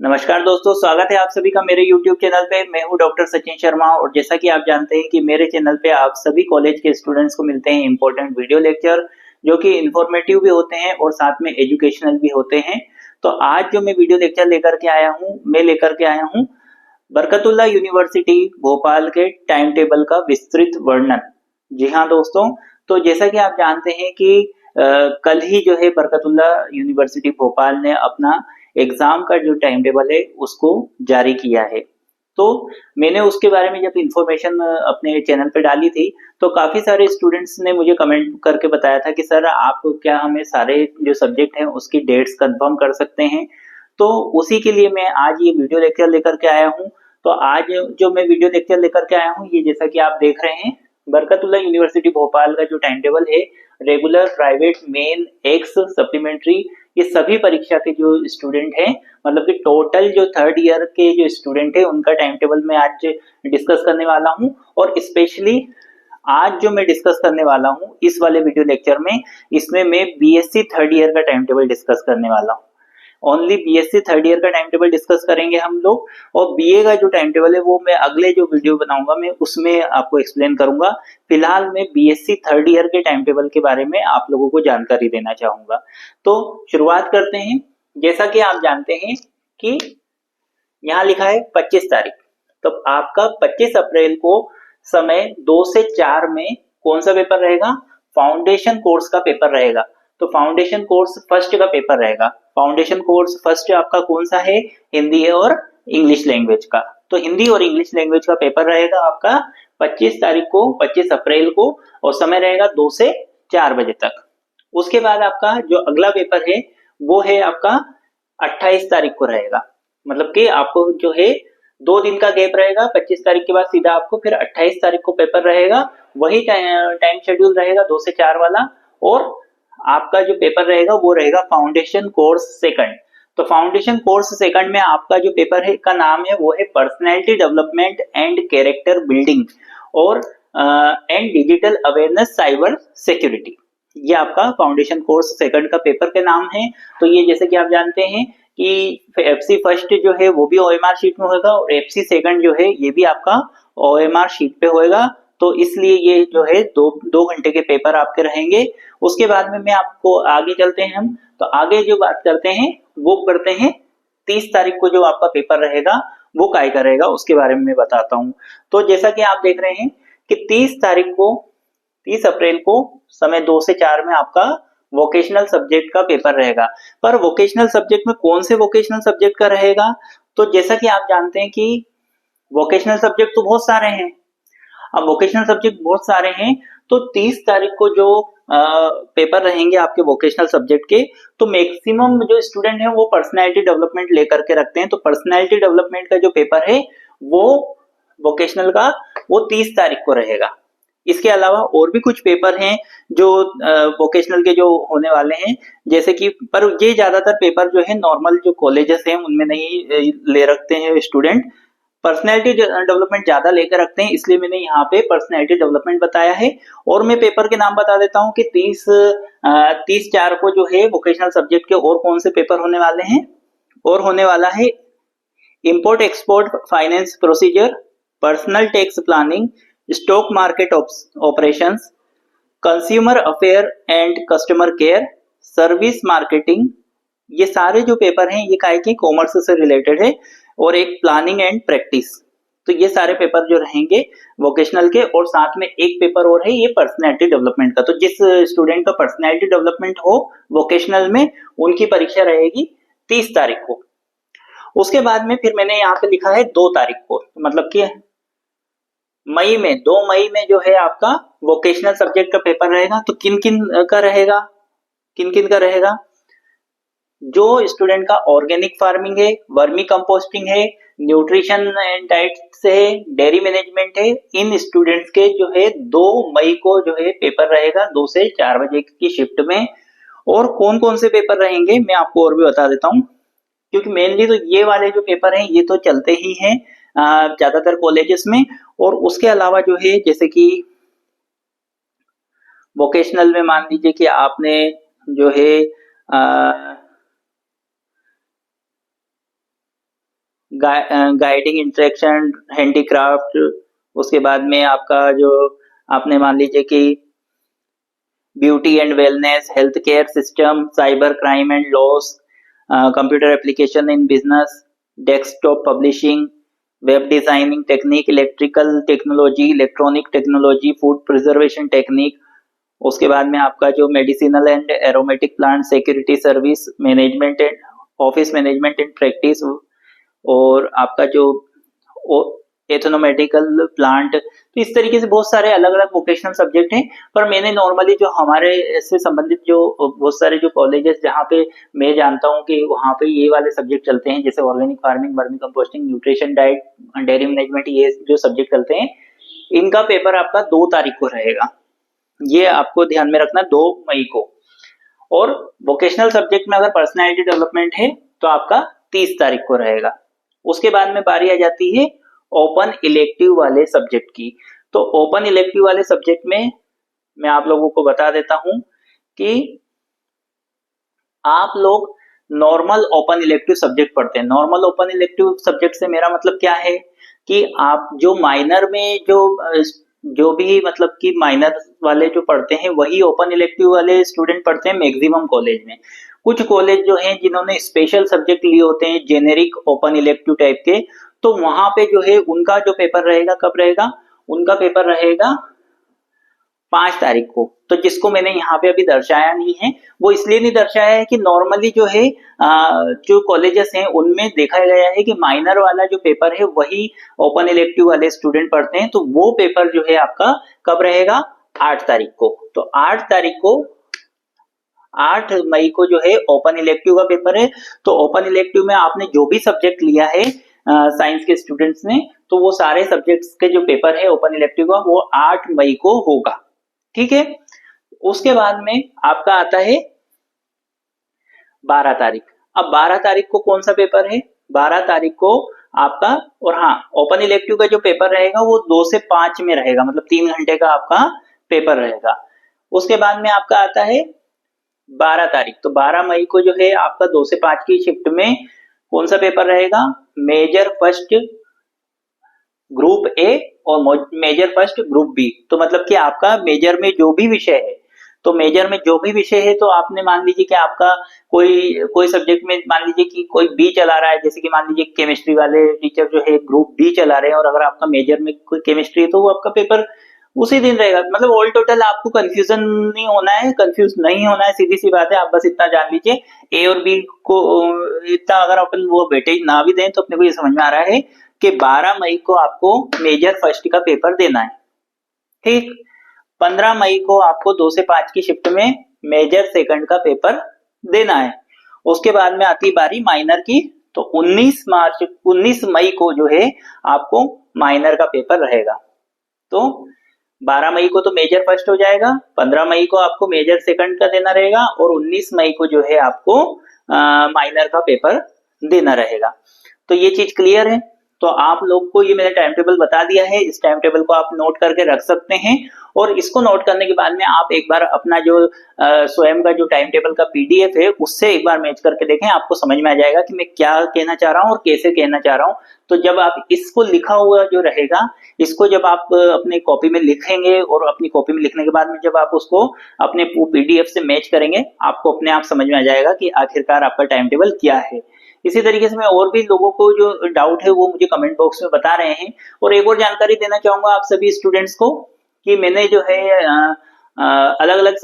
नमस्कार दोस्तों, स्वागत है आप सभी का मेरे YouTube चैनल पे। मैं हूं डॉक्टर सचिन शर्मा और जैसा कि आप जानते हैं कि मेरे चैनल पे आप सभी कॉलेज के स्टूडेंट्स को मिलते हैं इम्पोर्टेंट वीडियो लेक्चर जो कि इन्फॉर्मेटिव भी होते हैं और साथ में एजुकेशनल भी होते हैं। तो आज जो मैं वीडियो लेक्चर लेकर के आया हूं बरकतुल्लाह यूनिवर्सिटी भोपाल के टाइम टेबल का विस्तृत वर्णन। जी हाँ दोस्तों, तो जैसा कि आप जानते हैं कि कल ही जो है बरकतुल्लाह यूनिवर्सिटी भोपाल ने अपना एग्जाम का जो टाइम टेबल है उसको जारी किया है। तो मैंने उसके बारे में जब इंफॉर्मेशन अपने चैनल पे डाली थी तो काफी सारे स्टूडेंट्स ने मुझे कमेंट करके बताया था कि सर आप क्या हमें सारे जो सब्जेक्ट हैं उसकी डेट्स कंफर्म कर सकते हैं। तो उसी के लिए मैं आज ये वीडियो लेक्चर लेकर के आया हूँ। तो आज जो मैं वीडियो लेक्चर लेकर के आया हूँ ये जैसा कि आप देख रहे हैं बरकतुल्लाह यूनिवर्सिटी भोपाल का जो टाइम टेबल है regular private main x supplementary ये सभी परीक्षा के जो स्टूडेंट हैं मतलब कि टोटल जो थर्ड ईयर के जो स्टूडेंट है उनका टाइम टेबल मैं आज डिस्कस करने वाला हूं। और स्पेशली आज जो मैं डिस्कस करने वाला हूं इस वाले वीडियो लेक्चर में इसमें मैं बीएससी थर्ड ईयर का टाइम टेबल डिस्कस करने वाला हूं। ओनली बीएससी थर्ड ईयर का टाइम टेबल डिस्कस करेंगे हम लोग और बीए का जो टाइम टेबल है वो मैं अगले जो वीडियो बनाऊंगा मैं उसमें आपको एक्सप्लेन करूंगा। फिलहाल मैं बीएससी थर्ड ईयर के टाइम टेबल के बारे में आप लोगों को जानकारी देना चाहूंगा। तो शुरुआत करते हैं। जैसा कि आप जानते हैं कि यहाँ लिखा है 25 तारीख। तो आपका 25 अप्रैल को समय 2 से 4 में कौन सा पेपर रहेगा? फाउंडेशन कोर्स का पेपर रहेगा। तो फाउंडेशन कोर्स फर्स्ट का पेपर रहेगा। फाउंडेशन कोर्स फर्स्ट आपका कौन सा है? हिंदी है और इंग्लिश लैंग्वेज का। तो हिंदी और इंग्लिश लैंग्वेज का पेपर रहेगा आपका 25 तारीख को, 25 अप्रैल को, और समय रहेगा 2 से 4 बजे तक। उसके बाद आपका जो अगला पेपर है वो है आपका 28 तारीख को रहेगा। मतलब कि आपको जो है 2 दिन का गैप रहेगा। 25 तारीख के बाद सीधा आपको फिर 28 तारीख को पेपर रहेगा। वही टाइम शेड्यूल रहेगा 2 से 4 वाला। और आपका जो पेपर रहेगा वो रहेगा फाउंडेशन कोर्स सेकंड। तो फाउंडेशन कोर्स सेकंड में आपका जो पेपर है का नाम है वो है personality development and character building और and digital awareness cyber security. ये आपका फाउंडेशन कोर्स सेकंड का पेपर के नाम है। तो ये जैसे कि आप जानते हैं कि एफसी फर्स्ट जो है वो भी ओएमआर शीट में होगा और एफसी सेकंड जो है ये भी आपका ओएमआर शीट पे होएगा। तो इसलिए ये जो है दो दो घंटे के पेपर आपके रहेंगे। उसके बाद में मैं आपको आगे चलते हैं हम। तो आगे जो बात करते हैं वो करते हैं 30 तारीख को जो आपका पेपर रहेगा वो काय का रहेगा उसके बारे में मैं बताता हूँ। तो जैसा कि आप देख रहे हैं कि 30 अप्रैल को समय 2 से 4 में आपका वोकेशनल सब्जेक्ट का पेपर रहेगा। पर वोकेशनल सब्जेक्ट में कौन से वोकेशनल सब्जेक्ट का रहेगा? तो जैसा कि आप जानते हैं कि वोकेशनल सब्जेक्ट तो बहुत सारे हैं। अब वोकेशनल सब्जेक्ट बहुत सारे हैं तो 30 तारीख को जो पेपर रहेंगे आपके वोकेशनल सब्जेक्ट के तो मैक्सिमम जो स्टूडेंट हैं वो पर्सनैलिटी डेवलपमेंट लेकर के रखते हैं। तो पर्सनैलिटी डेवलपमेंट का जो पेपर है वो वोकेशनल का वो 30 तारीख को रहेगा। इसके अलावा और भी कुछ पेपर हैं जो वोकेशनल के जो होने वाले हैं जैसे कि पर ये ज्यादातर पेपर जो है नॉर्मल जो कॉलेजेस हैं उनमें नहीं ले रखते हैं स्टूडेंट। पर्सनैलिटी डेवलपमेंट ज्यादा लेकर रखते हैं इसलिए मैंने यहाँ पे पर्सनैलिटी डेवलपमेंट बताया है। और मैं पेपर के नाम बता देता हूँ कि 30/4 को जो है वोकेशनल सब्जेक्ट के और कौन से पेपर होने वाले हैं। और होने वाला है import export finance procedure, personal tax planning, stock market operations, consumer affair and customer care, service marketing. ये सारे जो पेपर हैं ये काहे के कॉमर्स से रिलेटेड है। और एक प्लानिंग एंड प्रैक्टिस। तो ये सारे पेपर जो रहेंगे वोकेशनल के और साथ में एक पेपर और है ये पर्सनैलिटी डेवलपमेंट का। तो जिस स्टूडेंट का पर्सनैलिटी डेवलपमेंट हो वोकेशनल में उनकी परीक्षा रहेगी 30 तारीख को। उसके बाद में फिर मैंने यहाँ पे लिखा है 2 तारीख को मतलब कि मई में 2 मई में जो है आपका वोकेशनल सब्जेक्ट का पेपर रहेगा। तो किन किन का रहेगा? किन किन का रहेगा? जो स्टूडेंट का ऑर्गेनिक फार्मिंग है, वर्मी कंपोस्टिंग है, न्यूट्रिशन एंड डाइट से है, डेयरी मैनेजमेंट है, इन स्टूडेंट्स के जो है 2 मई को जो है पेपर रहेगा 2 से 4 बजे की शिफ्ट में। और कौन कौन से पेपर रहेंगे मैं आपको और भी बता देता हूँ क्योंकि मेनली तो ये वाले जो पेपर हैं ये तो चलते ही हैं ज्यादातर कॉलेजेस में। और उसके अलावा जो है जैसे कि वोकेशनल में मान लीजिए कि आपने जो है गाइडिंग इंटरेक्शन, हैंडीक्राफ्ट, उसके बाद में आपका जो आपने मान लीजिए कि beauty and wellness, health care system, cyber crime and loss, computer application in business, desktop publishing, web designing technique, electrical technology, electronic technology, food preservation technique, उसके बाद में आपका जो medicinal and aromatic plant security service management and office management and practice, और आपका जो एथनोमेडिकल plant. तो इस तरीके से बहुत सारे अलग अलग वोकेशनल सब्जेक्ट हैं, पर मैंने नॉर्मली जो हमारे इससे संबंधित जो बहुत सारे जो कॉलेजेस जहाँ पे मैं जानता हूँ कि वहाँ पे ये वाले सब्जेक्ट चलते हैं, जैसे organic farming, vermi composting, nutrition diet, dairy management, ये जो सब्जेक्ट चलते हैं, इनका पेपर आपका 2 तारीख को रहेगा। ये आपको ध्यान में रखना, 2 मई को। और वोकेशनल सब्जेक्ट में अगर पर्सनैलिटी डेवलपमेंट है तो आपका 30 तारीख को रहेगा। उसके बाद में बारी आ जाती है ओपन इलेक्टिव वाले सब्जेक्ट की। तो ओपन इलेक्टिव वाले सब्जेक्ट में मैं आप लोगों को बता देता हूं कि आप लोग नॉर्मल ओपन इलेक्टिव सब्जेक्ट पढ़ते हैं। नॉर्मल ओपन इलेक्टिव सब्जेक्ट से मेरा मतलब क्या है कि आप जो माइनर में जो भी मतलब कि माइनर वाले जो पढ़ते हैं वही ओपन इलेक्टिव वाले स्टूडेंट पढ़ते हैं मैक्सिमम कॉलेज में। कुछ कॉलेज जो हैं जिन्होंने स्पेशल सब्जेक्ट लिए होते हैं जेनेरिक ओपन इलेक्टिव टाइप के, तो वहां पे जो है उनका जो पेपर रहेगा, कब रहेगा? उनका पेपर रहेगा 5 तारीख को। तो जिसको मैंने यहाँ पे अभी दर्शाया नहीं है, वो इसलिए नहीं दर्शाया है कि नॉर्मली जो है जो कॉलेजेस हैं उनमें देखा गया है कि माइनर वाला जो पेपर है वही ओपन इलेक्टिव वाले स्टूडेंट पढ़ते हैं। तो वो पेपर जो है आपका कब रहेगा? 8 तारीख को। तो 8 मई को जो है ओपन इलेक्टिव का पेपर है। तो ओपन इलेक्टिव में आपने जो भी सब्जेक्ट लिया है साइंस के स्टूडेंट्स ने, तो वो सारे सब्जेक्ट्स के जो पेपर है ओपन इलेक्टिव का वो 8 मई को होगा। ठीक है। उसके बाद में आपका आता है 12 तारीख। अब 12 तारीख को कौन सा पेपर है? 12 तारीख को आपका, और हाँ, ओपन इलेक्टिव का जो पेपर रहेगा वो 2 से 5 में रहेगा, मतलब 3 घंटे का आपका पेपर रहेगा। उसके बाद में आपका आता है 12 तारीख। तो 12 मई को जो है आपका 2 से 5 की शिफ्ट में कौन सा पेपर रहेगा? मेजर फर्स्ट ग्रुप ए और मेजर फर्स्ट ग्रुप बी। तो मतलब कि आपका मेजर में जो भी विषय है, तो मेजर में जो भी विषय है, तो आपने मान लीजिए कि आपका कोई सब्जेक्ट में मान लीजिए कि कोई बी चला रहा है, जैसे कि मान लीजिए केमिस्ट्री वाले टीचर जो है ग्रुप बी चला रहे हैं, और अगर आपका मेजर में कोई केमिस्ट्री है तो वो आपका पेपर उसी दिन रहेगा। मतलब ऑल टोटल आपको कंफ्यूजन नहीं होना है, कंफ्यूज नहीं होना है, सीधी सी बात है। आप बस इतना जान लीजिए ए और बी को इतना अगर अपन वो वेटेज ना भी दें तो अपने को ये समझ में आ रहा है कि 12 मई को आपको मेजर फर्स्ट का पेपर देना है। ठीक। 15 मई को आपको 2 से 5 की शिफ्ट में मेजर सेकंड का पेपर देना है। उसके बाद में आती बारी माइनर की। तो 19 मई को जो है आपको माइनर का पेपर रहेगा। तो 12 मई को तो मेजर फर्स्ट हो जाएगा, 15 मई को आपको मेजर सेकंड का देना रहेगा, और 19 मई को जो है आपको माइनर का पेपर देना रहेगा। तो ये चीज क्लियर है। तो आप लोग को ये मैंने टाइम टेबल बता दिया है। इस टाइम टेबल को आप नोट करके रख सकते हैं, और इसको नोट करने के बाद में आप एक बार अपना जो स्वयं का जो टाइम टेबल का पीडीएफ है उससे एक बार मैच करके देखें। आपको समझ में आ जाएगा कि मैं क्या कहना चाह रहा हूँ और कैसे कहना चाह रहा हूँ। तो जब आप इसको लिखा हुआ जो रहेगा, इसको जब आप अपनी कॉपी में लिखेंगे, और अपनी कॉपी में लिखने के बाद में जब आप उसको अपने पीडीएफ से मैच करेंगे, आपको अपने आप समझ में आ जाएगा कि आखिरकार आपका टाइम टेबल क्या है। इसी तरीके से मैं और भी लोगों को जो डाउट है वो मुझे कमेंट बॉक्स में बता रहे हैं। और एक और जानकारी देना चाहूंगा आप सभी स्टूडेंट्स को कि मैंने जो है अलग अलग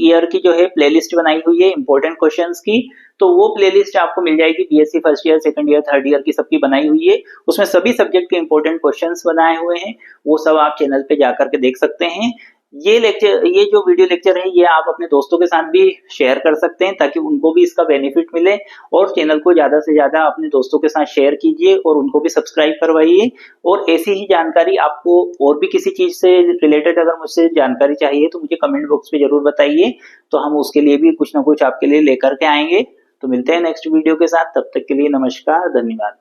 ईयर की जो है प्लेलिस्ट बनाई हुई है इंपॉर्टेंट क्वेश्चंस की। तो वो प्लेलिस्ट आपको मिल जाएगी, BSc first year, second year, third year की सबकी बनाई हुई है। उसमें सभी सब्जेक्ट के इंपॉर्टेंट क्वेश्चंस बनाए हुए हैं, वो सब आप चैनल पे जाकर के देख सकते हैं। ये जो वीडियो लेक्चर है ये आप अपने दोस्तों के साथ भी शेयर कर सकते हैं, ताकि उनको भी इसका बेनिफिट मिले। और चैनल को ज्यादा से ज्यादा अपने दोस्तों के साथ शेयर कीजिए, और उनको भी सब्सक्राइब करवाइए। और ऐसी ही जानकारी आपको और भी किसी चीज से रिलेटेड अगर मुझसे जानकारी चाहिए तो मुझे कमेंट बॉक्स में जरूर बताइए, तो हम उसके लिए भी कुछ ना कुछ आपके लिए लेकर के आएंगे। तो मिलते हैं नेक्स्ट वीडियो के साथ, तब तक के लिए नमस्कार, धन्यवाद।